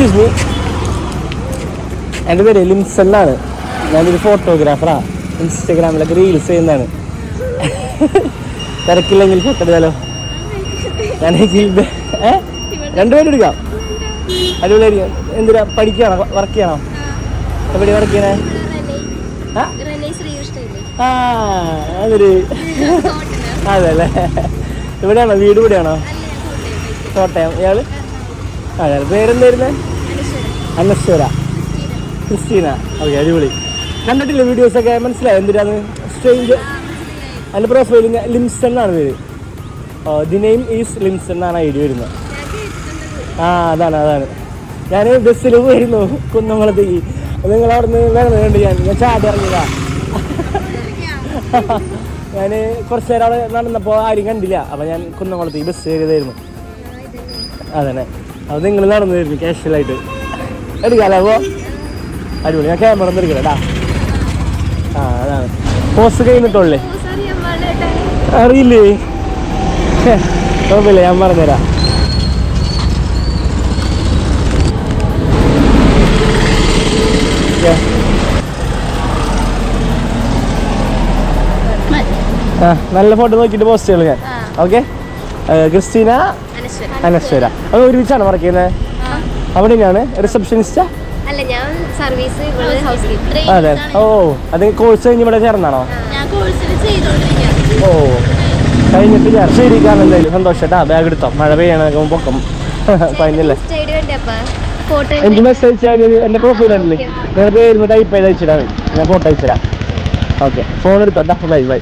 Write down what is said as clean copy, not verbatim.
Excuse me, എൻ്റെ പേര് ലിംസൺ എന്നാണ്. ഞാനൊരു ഫോട്ടോഗ്രാഫറാണ്. ഇൻസ്റ്റഗ്രാമിലൊക്കെ റീൽസ് ചെയ്യുന്നതാണ്. തിരക്കില്ലെങ്കിൽ ഫോട്ടോ എടുക്കാലോ. ഞാൻ രണ്ടുപേരും എടുക്കാം. അടിപൊളിയായിരിക്കും. എന്തിനാ പഠിക്കുകയാണോ വർക്ക് ചെയ്യണോ? എവിടെ വർക്ക് ചെയ്യണേ? ആ അതൊരു അതല്ലേ. ഇവിടെയാണോ വീട്? ഇവിടെയാണോ? കോട്ടയം. ഇയാള്? അതെ. പേരെന്തായിരുന്നേ? അനശ്വര. ക്രിസ്റ്റീന. ഓക്കെ, അടിപൊളി. കണ്ടിട്ടില്ല വീഡിയോസൊക്കെ? മനസ്സിലായോ എന്തിനാണ്? സ്ട്രേഞ്ച്. അതിൻ്റെ പ്രൊഫൈലിങ് ലിംസൺ എന്നാണ് പേര്. ദി നെയിം ഈസ് ലിംസൺ എന്നാണ് ഐഡി വരുന്നത്. ആ അതാണ്. ഞാൻ ബസ്സിൽ പോയിരുന്നു കുന്നംകുളത്തേക്ക്. നിങ്ങളവിടെ നിന്ന് വേണം കണ്ട് ഞാൻ ചാടി ഇറങ്ങിയതാ. ഞാൻ കുറച്ച് നേരം അവിടെ നടന്നപ്പോൾ ആരും കണ്ടില്ല. അപ്പം ഞാൻ കുന്നംകുളത്തേക്ക് ബസ് കയറിയതായിരുന്നു. അതന്നെ. അത് നിങ്ങൾ നടന്നു വരുന്നു കാഷ്വലായിട്ട്. എടുക്കാമല്ലോ അപ്പോൾ? അടിപൊളി. ഞാൻ ക്യാമറ ഒന്നും എടുക്കണേട്ടാ. ആ അതാണ്. പോസ്റ്റ് കഴിഞ്ഞിട്ടുള്ളേ അറിയില്ലേ? കുഴപ്പമില്ല, ഞാൻ പറഞ്ഞുതരാം. ആ നല്ല ഫോട്ടോ നോക്കിയിട്ട് പോസ്റ്റ് ചെയ്യണം ഞാൻ. ഓക്കെ. ക്രിസ്റ്റീന അനശ്വര. അത് ഒരുമിച്ചാണ് വർക്ക് ചെയ്യുന്നത്? അവിടെ തന്നെയാണ് റിസപ്ഷനിസ്റ്റാ? അതെ. ഓ, അത് കോഴ്സ് കഴിഞ്ഞ് ഇവിടെ ചേർന്നാണോ? ഓ, കഴിഞ്ഞിട്ട് ചേർന്ന്. ശരി, കാരണം എന്തായാലും സന്തോഷം കേട്ടാ. ബാഗ് എടുത്തോ, മഴ പെയ്യണ പൊക്കം പതിനല്ലേ. എനിക്ക് മെസ്സേജ് എൻ്റെ പ്രൊഫൈൽ ഉണ്ടല്ലേ, നിങ്ങളുടെ പേര് ടൈപ്പ് ചെയ്ത് അയച്ചിടാൻ. ഞാൻ ഫോട്ടോ അയച്ചുതരാം. ഓക്കെ, ഫോൺ എടുത്തോട്ടാ. ബൈ.